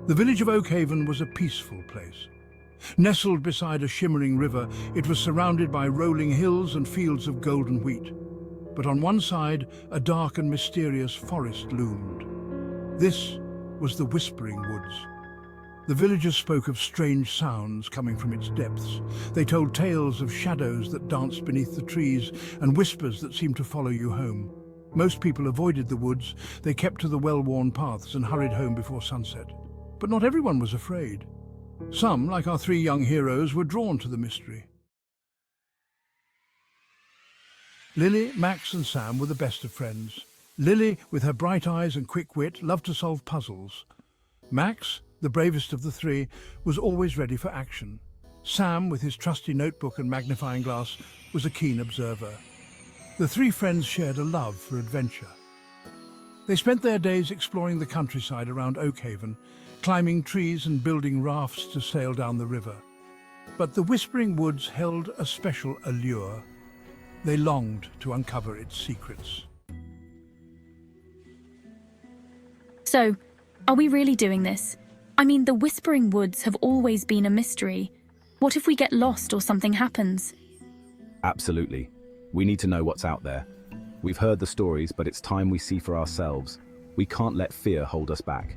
The village of Oakhaven was a peaceful place. Nestled beside a shimmering river, it was surrounded by rolling hills and fields of golden wheat. But on one side, a dark and mysterious forest loomed. This was the Whispering Woods. The villagers spoke of strange sounds coming from its depths. They told tales of shadows that danced beneath the trees and whispers that seemed to follow you home. Most people avoided the woods. They kept to the well-worn paths and hurried home before sunset. But not everyone was afraid. Some, like our three young heroes, were drawn to the mystery. Lily, Max and Sam were the best of friends. Lily, with her bright eyes and quick wit, loved to solve puzzles. Max, the bravest of the three, was always ready for action. Sam, with his trusty notebook and magnifying glass, was a keen observer. The three friends shared a love for adventure. They spent their days exploring the countryside around Oakhaven, climbing trees and building rafts to sail down the river. But the Whispering Woods held a special allure. They longed to uncover its secrets. So, are we really doing this? I mean, the Whispering Woods have always been a mystery. What if we get lost or something happens? Absolutely. We need to know what's out there. We've heard the stories, but it's time we see for ourselves. We can't let fear hold us back.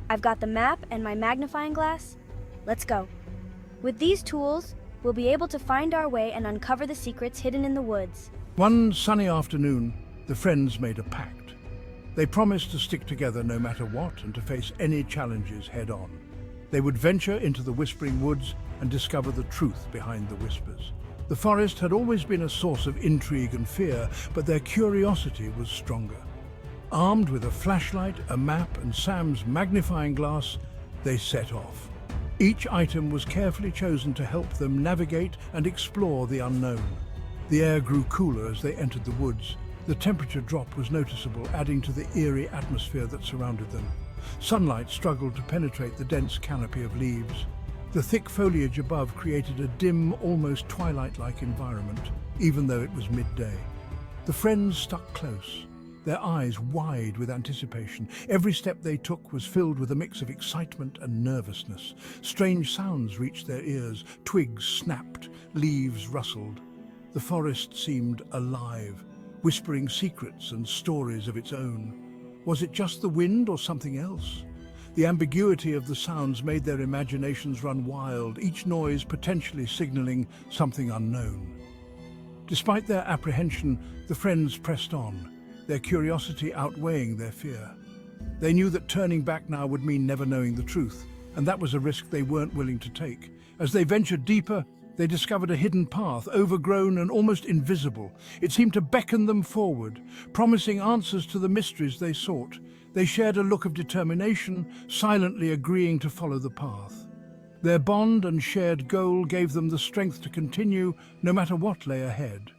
I've got the map and my magnifying glass. Let's go. With these tools, we'll be able to find our way and uncover the secrets hidden in the woods. One sunny afternoon, the friends made a pact. They promised to stick together no matter what and to face any challenges head-on. They would venture into the Whispering Woods and discover the truth behind the whispers. The forest had always been a source of intrigue and fear, but their curiosity was stronger. Armed with a flashlight, a map, and Sam's magnifying glass, they set off. Each item was carefully chosen to help them navigate and explore the unknown. The air grew cooler as they entered the woods. The temperature drop was noticeable, adding to the eerie atmosphere that surrounded them. Sunlight struggled to penetrate the dense canopy of leaves. The thick foliage above created a dim, almost twilight-like environment, even though it was midday. The friends stuck close, their eyes wide with anticipation. Every step they took was filled with a mix of excitement and nervousness. Strange sounds reached their ears. Twigs snapped, leaves rustled. The forest seemed alive, whispering secrets and stories of its own. Was it just the wind or something else? The ambiguity of the sounds made their imaginations run wild, each noise potentially signaling something unknown. Despite their apprehension, the friends pressed on, their curiosity outweighing their fear. They knew that turning back now would mean never knowing the truth, and that was a risk they weren't willing to take. As they ventured deeper, they discovered a hidden path, overgrown and almost invisible. It seemed to beckon them forward, promising answers to the mysteries they sought. They shared a look of determination, silently agreeing to follow the path. Their bond and shared goal gave them the strength to continue, no matter what lay ahead.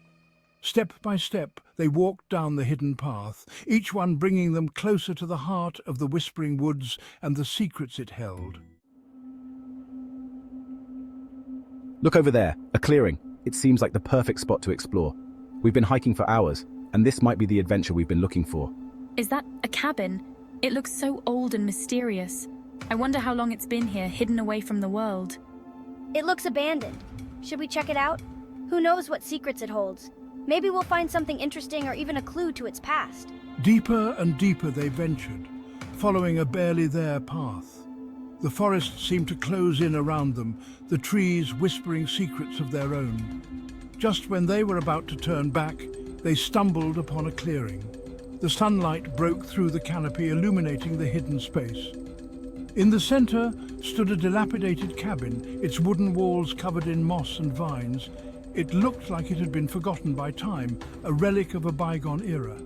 Step by step, they walked down the hidden path, each one bringing them closer to the heart of the Whispering Woods and the secrets it held. Look over there, a clearing. It seems like the perfect spot to explore. We've been hiking for hours, and this might be the adventure we've been looking for. Is that a cabin? It looks so old and mysterious. I wonder how long it's been here, hidden away from the world. It looks abandoned. Should we check it out? Who knows what secrets it holds? Maybe we'll find something interesting or even a clue to its past. Deeper and deeper they ventured, following a barely there path. The forest seemed to close in around them, the trees whispering secrets of their own. Just when they were about to turn back, they stumbled upon a clearing. The sunlight broke through the canopy, illuminating the hidden space. In the center stood a dilapidated cabin, its wooden walls covered in moss and vines. It looked like it had been forgotten by time, a relic of a bygone era.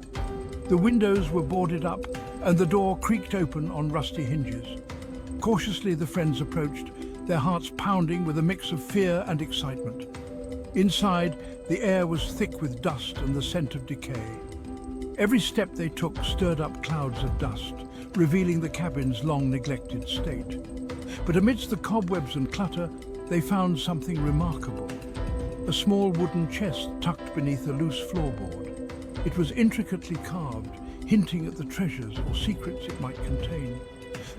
The windows were boarded up, and the door creaked open on rusty hinges. Cautiously, the friends approached, their hearts pounding with a mix of fear and excitement. Inside, the air was thick with dust and the scent of decay. Every step they took stirred up clouds of dust, revealing the cabin's long-neglected state. But amidst the cobwebs and clutter, they found something remarkable. A small wooden chest tucked beneath a loose floorboard. It was intricately carved, hinting at the treasures or secrets it might contain.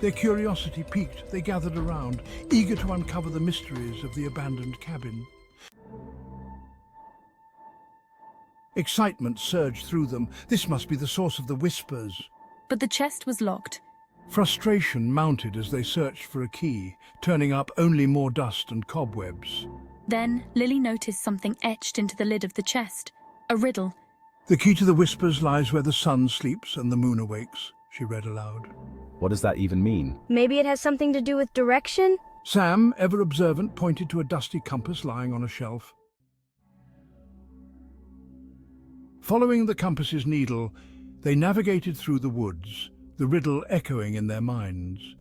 Their curiosity piqued, they gathered around, eager to uncover the mysteries of the abandoned cabin. Excitement surged through them. This must be the source of the whispers. But the chest was locked. Frustration mounted as they searched for a key, turning up only more dust and cobwebs. Then Lily noticed something etched into the lid of the chest. A riddle. The key to the whispers lies where the sun sleeps and the moon awakes, she read aloud. What does that even mean? Maybe it has something to do with direction? Sam, ever observant, pointed to a dusty compass lying on a shelf. Following the compass's needle, they navigated through the woods, the riddle echoing in their minds.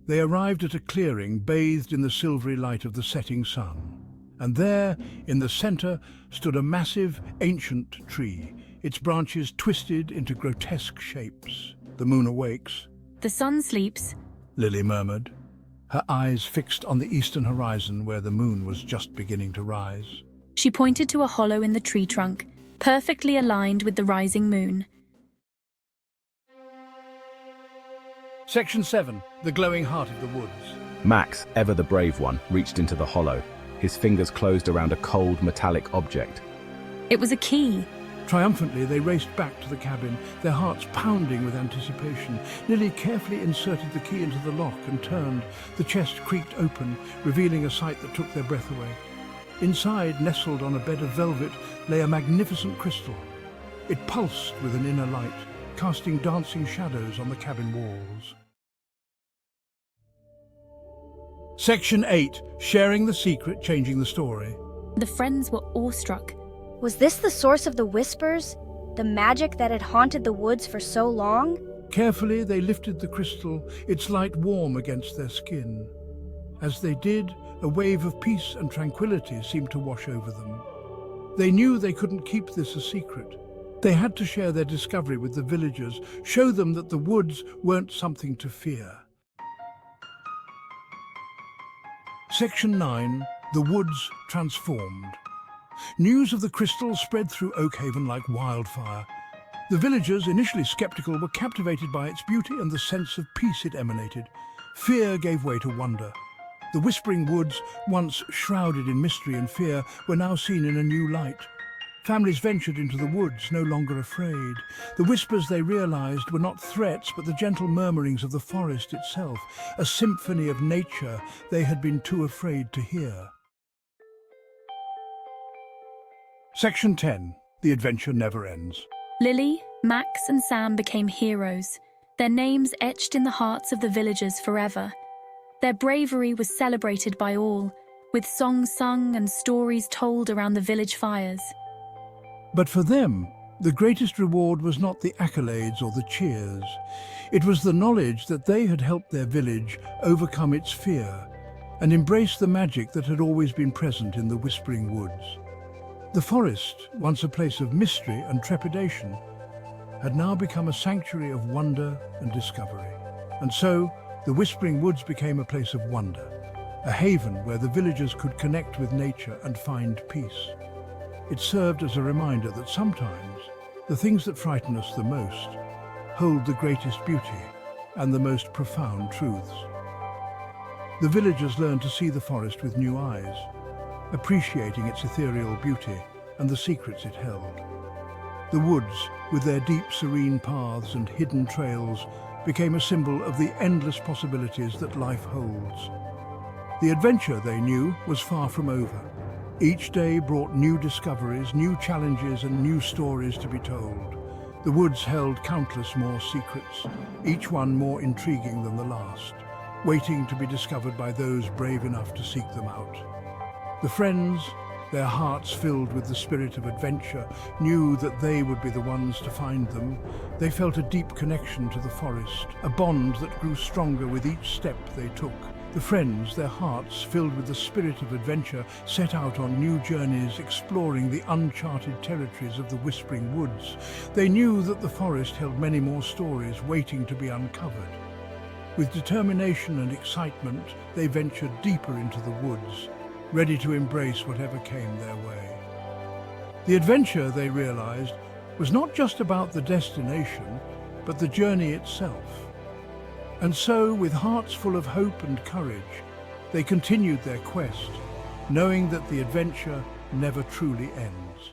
They arrived at a clearing bathed in the silvery light of the setting sun. And there, in the center, stood a massive, ancient tree, its branches twisted into grotesque shapes. The moon awakes. The sun sleeps. Lily murmured, her eyes fixed on the eastern horizon where the moon was just beginning to rise. She pointed to a hollow in the tree trunk, perfectly aligned with the rising moon. Section 7. The Glowing Heart of the Woods. Max, ever the brave one, reached into the hollow. His fingers closed around a cold, metallic object. It was a key. Triumphantly, they raced back to the cabin, their hearts pounding with anticipation. Lily carefully inserted the key into the lock and turned. The chest creaked open, revealing a sight that took their breath away. Inside, nestled on a bed of velvet, lay a magnificent crystal. It pulsed with an inner light, casting dancing shadows on the cabin walls. Section 8. Sharing the secret, changing the story. The friends were awestruck. Was this the source of the whispers? The magic that had haunted the woods for so long? Carefully, they lifted the crystal, its light warm against their skin. As they did, a wave of peace and tranquility seemed to wash over them. They knew they couldn't keep this a secret. They had to share their discovery with the villagers, show them that the woods weren't something to fear. Section 9. The Woods Transformed. News of the crystal spread through Oakhaven like wildfire. The villagers, initially skeptical, were captivated by its beauty and the sense of peace it emanated. Fear gave way to wonder. The Whispering Woods, once shrouded in mystery and fear, were now seen in a new light. Families ventured into the woods, no longer afraid. The whispers, they realized, were not threats, but the gentle murmurings of the forest itself, a symphony of nature they had been too afraid to hear. Section 10. The Adventure Never Ends. Lily, Max, and Sam became heroes, their names etched in the hearts of the villagers forever. Their bravery was celebrated by all, with songs sung and stories told around the village fires. But for them, the greatest reward was not the accolades or the cheers. It was the knowledge that they had helped their village overcome its fear and embrace the magic that had always been present in the Whispering Woods. The forest, once a place of mystery and trepidation, had now become a sanctuary of wonder and discovery. And so, the Whispering Woods became a place of wonder, a haven where the villagers could connect with nature and find peace. It served as a reminder that sometimes the things that frighten us the most hold the greatest beauty and the most profound truths. The villagers learned to see the forest with new eyes, appreciating its ethereal beauty and the secrets it held. The woods, with their deep, serene paths and hidden trails, became a symbol of the endless possibilities that life holds. The adventure, they knew, was far from over. Each day brought new discoveries, new challenges, and new stories to be told. The woods held countless more secrets, each one more intriguing than the last, waiting to be discovered by those brave enough to seek them out. The friends, their hearts filled with the spirit of adventure, knew that they would be the ones to find them. They felt a deep connection to the forest, a bond that grew stronger with each step they took. The friends, their hearts filled with the spirit of adventure, set out on new journeys exploring the uncharted territories of the Whispering Woods. They knew that the forest held many more stories waiting to be uncovered. With determination and excitement, they ventured deeper into the woods, ready to embrace whatever came their way. The adventure, they realized, was not just about the destination, but the journey itself. And so, with hearts full of hope and courage, they continued their quest, knowing that the adventure never truly ends.